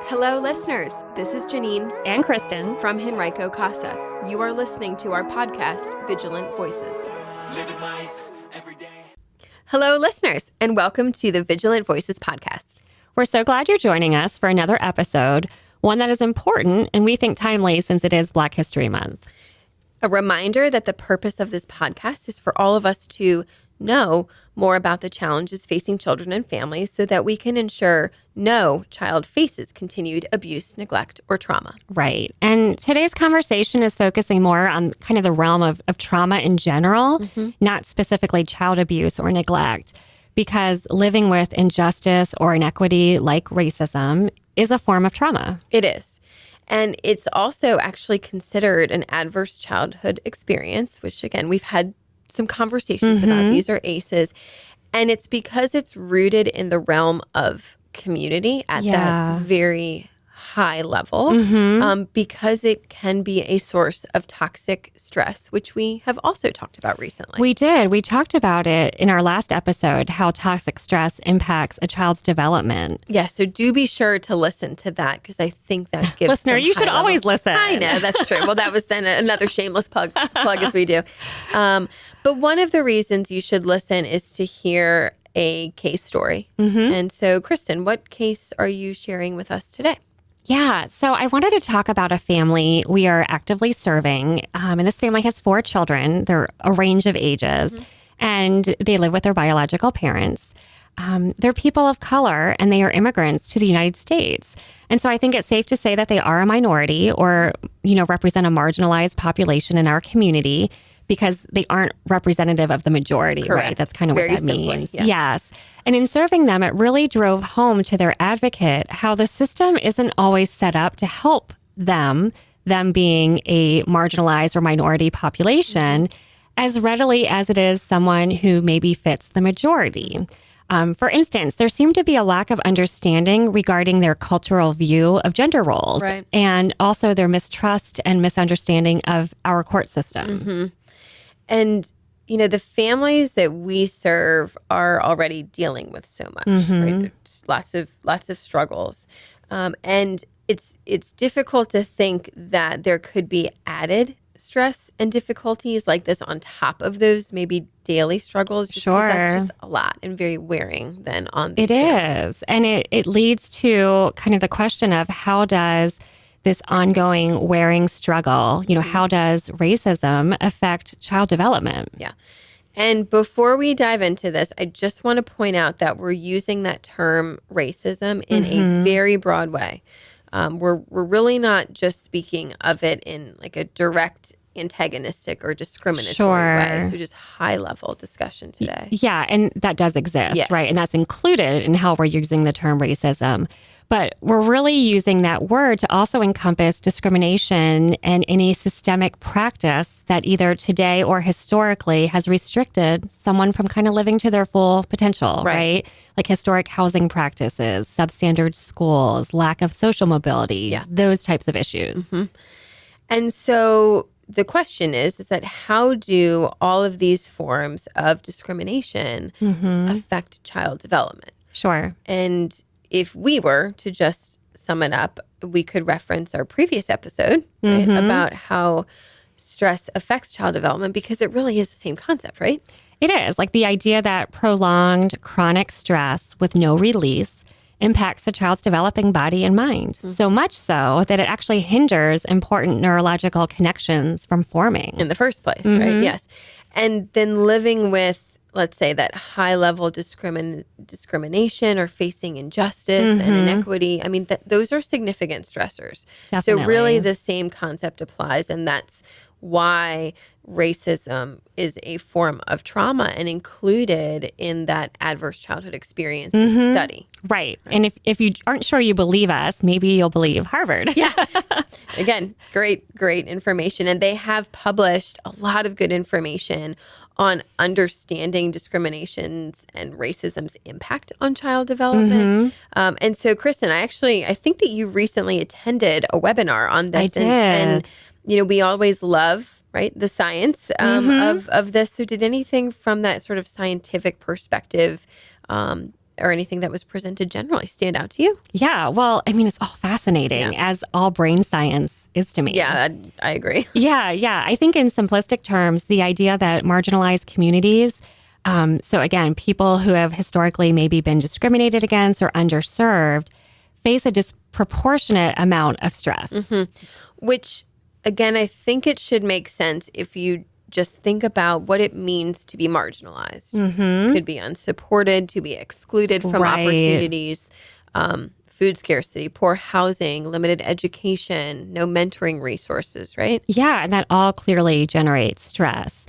Hello, listeners. This is Janine and Kristen from Henrico Casa. You are listening to our podcast, Vigilant Voices. Living life every day. Hello, listeners, and welcome to the Vigilant Voices podcast. We're so glad you're joining us for another episode, one that is important and we think timely since it is Black History Month. A reminder that the purpose of this podcast is for all of us to know more about the challenges facing children and families so that we can ensure no child faces continued abuse, neglect, or trauma. Right. And today's conversation is focusing more on kind of the realm of trauma in general, not specifically child abuse or neglect, because living with injustice or inequity like racism is a form of trauma. It is. And it's also actually considered an adverse childhood experience, which, again, we've had some conversations about. These are ACEs. And it's because it's rooted in the realm of community at that very high level, because it can be a source of toxic stress, which we have also talked about recently. We did. We talked about it in our last episode, how toxic stress impacts a child's development. Yeah, so do be sure to listen to that because I think that gives Listener, you should always listen. I know, that's true. Well, that was then another shameless plug as we do. But one of the reasons you should listen is to hear a case story. And so, Kristen, what case are you sharing with us today? Yeah, so I wanted to talk about a family we are actively serving. And this family has 4 children. They're a range of ages, and they live with their biological parents. They're people of color, and they are immigrants to the United States. And so I think it's safe to say that they are a minority or, represent a marginalized population in our community because they aren't representative of the majority, Correct. Right? That's kind of Very what that simply, means. yes. Yes. And in serving them, it really drove home to their advocate how the system isn't always set up to help them being a marginalized or minority population, as readily as it is someone who maybe fits the majority. For instance, there seemed to be a lack of understanding regarding their cultural view of gender roles, right, and also their mistrust and misunderstanding of our court system. And the families that we serve are already dealing with so much, right? There's lots of struggles, and it's difficult to think that there could be added stress and difficulties like this on top of those maybe daily struggles. Just 'cause that's just a lot and very wearing then on these families. Is, and it leads to kind of the question of how does this ongoing wearing struggle, how does racism affect child development? Yeah. And before we dive into this, I just want to point out that we're using that term racism in a very broad way. We're really not just speaking of it in like a direct antagonistic or discriminatory way. So just high level discussion today. Yeah, and that does exist, Yes. right? And that's included in how we're using the term racism. But we're really using that word to also encompass discrimination and any systemic practice that either today or historically has restricted someone from kind of living to their full potential, right? Like historic housing practices, substandard schools, lack of social mobility, those types of issues. And so the question is that how do all of these forms of discrimination affect child development? Sure. And if we were to just sum it up, we could reference our previous episode right, about how stress affects child development because it really is the same concept, right? It is. Like the idea that prolonged chronic stress with no release impacts a child's developing body and mind. So much so that it actually hinders important neurological connections from forming. In the first place, right? Yes. And then living with, let's say, that high-level discrimination or facing injustice and inequity, I mean, those are significant stressors. Definitely. So really the same concept applies, and that's why racism is a form of trauma and included in that adverse childhood experiences study. Right. And if you aren't sure you believe us, maybe you'll believe Harvard. Yeah. Again, great information. And they have published a lot of good information on understanding discriminations and racism's impact on child development. And so, Kristen, I think that you recently attended a webinar on this. I did. And we always love, right, the science of this. So did anything from that sort of scientific perspective or anything that was presented generally stand out to you? Yeah. Well, I mean, it's all fascinating, as all brain science is to me. Yeah, I agree. Yeah. I think in simplistic terms, the idea that marginalized communities, so again, people who have historically maybe been discriminated against or underserved, face a disproportionate amount of stress. Which, again, I think it should make sense if you just think about what it means to be marginalized. Could be unsupported, to be excluded from opportunities, food scarcity, poor housing, limited education, no mentoring resources, right? Yeah, and that all clearly generates stress.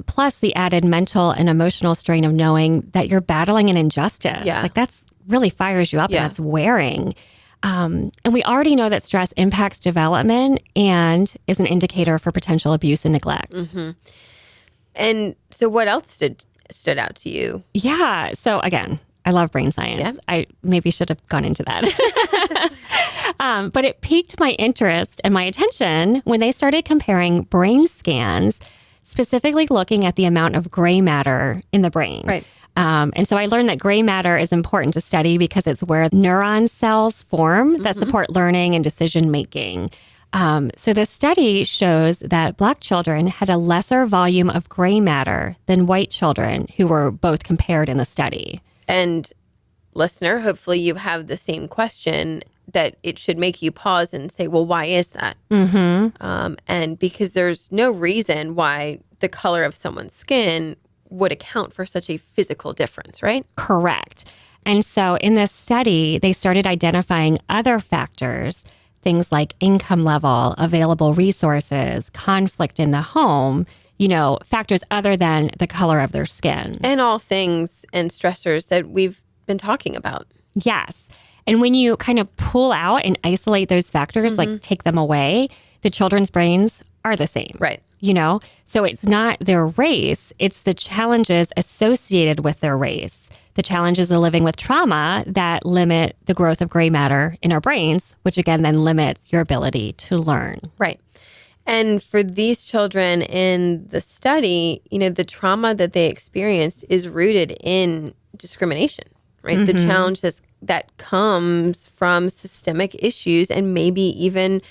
Plus the added mental and emotional strain of knowing that you're battling an injustice. Yeah. Like that's really fires you up and that's wearing. And we already know that stress impacts development and is an indicator for potential abuse and neglect. And so what else stood out to you? Yeah. So again, I love brain science. Yeah. I maybe should have gone into that. But it piqued my interest and my attention when they started comparing brain scans, specifically looking at the amount of gray matter in the brain. Right. And so I learned that gray matter is important to study because it's where neuron cells form that support learning and decision making. So the study shows that Black children had a lesser volume of gray matter than white children who were both compared in the study. And listener, hopefully you have the same question that it should make you pause and say, well, why is that? And because there's no reason why the color of someone's skin would account for such a physical difference, right? Correct. And so in this study, they started identifying other factors, things like income level, available resources, conflict in the home, factors other than the color of their skin. And all things and stressors that we've been talking about. Yes. And when you kind of pull out and isolate those factors, like take them away, the children's brains are the same. Right. So it's not their race, it's the challenges associated with their race. The challenges of living with trauma that limit the growth of gray matter in our brains, which again then limits your ability to learn. Right. And for these children in the study, the trauma that they experienced is rooted in discrimination, right? The challenge that comes from systemic issues and maybe even,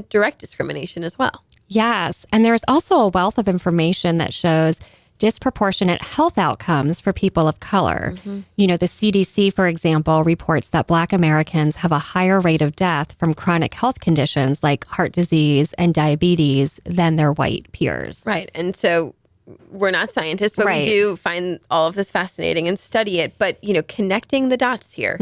direct discrimination as well. Yes. And there's also a wealth of information that shows disproportionate health outcomes for people of color. The CDC, for example, reports that Black Americans have a higher rate of death from chronic health conditions like heart disease and diabetes than their white peers. Right. And so we're not scientists, but we do find all of this fascinating and study it. But, connecting the dots here.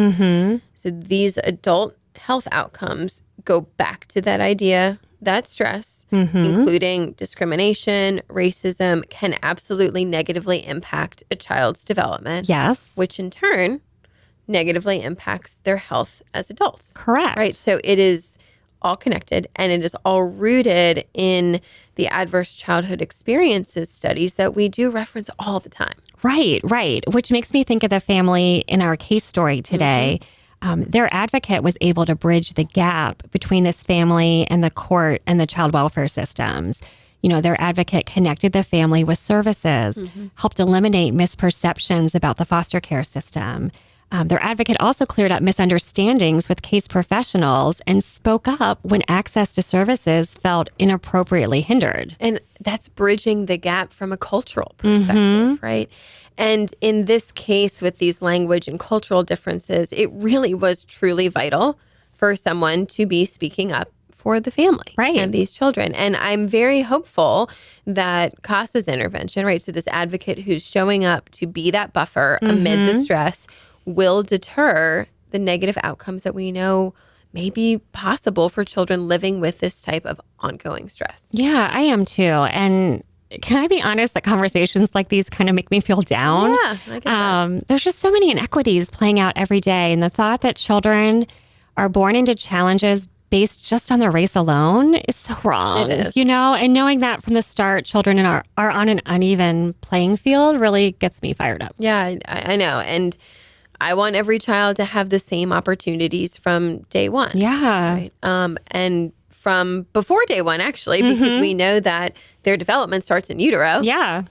So these adult health outcomes go back to that idea that stress, including discrimination, racism, can absolutely negatively impact a child's development. Yes. Which in turn negatively impacts their health as adults. Correct. Right. So it is all connected and it is all rooted in the adverse childhood experiences studies that we do reference all the time. Right. Which makes me think of the family in our case story today. Their advocate was able to bridge the gap between this family and the court and the child welfare systems. Their advocate connected the family with services, helped eliminate misperceptions about the foster care system. Their advocate also cleared up misunderstandings with case professionals and spoke up when access to services felt inappropriately hindered. And that's bridging the gap from a cultural perspective, right? And in this case, with these language and cultural differences, it really was truly vital for someone to be speaking up for the family and these children. And I'm very hopeful that CASA's intervention, right, so this advocate who's showing up to be that buffer amid the stress will deter the negative outcomes that we know may be possible for children living with this type of ongoing stress. Yeah, I am too. And can I be honest that conversations like these kind of make me feel down? Yeah, I get that. There's just so many inequities playing out every day. And the thought that children are born into challenges based just on their race alone is so wrong. It is. And knowing that from the start, children are on an uneven playing field really gets me fired up. Yeah, I know. And I want every child to have the same opportunities from day one. Yeah. Right? And from before day one, actually, because we know that their development starts in utero. Yeah.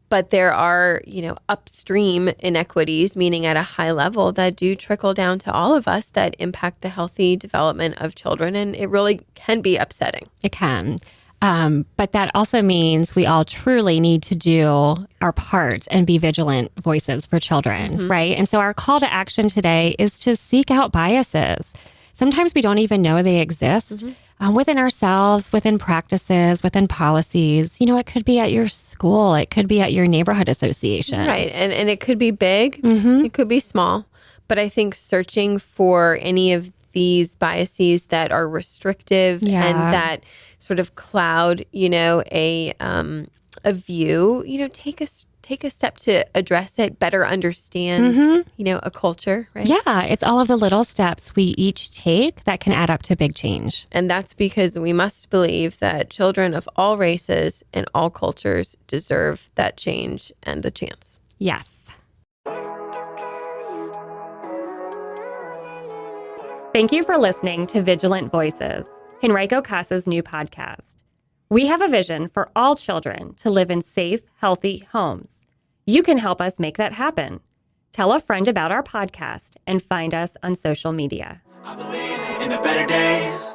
But there are, upstream inequities, meaning at a high level, that do trickle down to all of us that impact the healthy development of children. And it really can be upsetting. It can. But that also means we all truly need to do our part and be vigilant voices for children, right? And so our call to action today is to seek out biases. Sometimes we don't even know they exist within ourselves, within practices, within policies. It could be at your school. It could be at your neighborhood association. Right. And it could be big. It could be small. But I think searching for any of these biases that are restrictive and that sort of cloud, a view, take a step to address it, better understand, a culture, right? Yeah, it's all of the little steps we each take that can add up to big change. And that's because we must believe that children of all races and all cultures deserve that change and the chance. Yes. Thank you for listening to Vigilant Voices, Henrico Casa's new podcast. We have a vision for all children to live in safe, healthy homes. You can help us make that happen. Tell a friend about our podcast and find us on social media. I believe in the better days.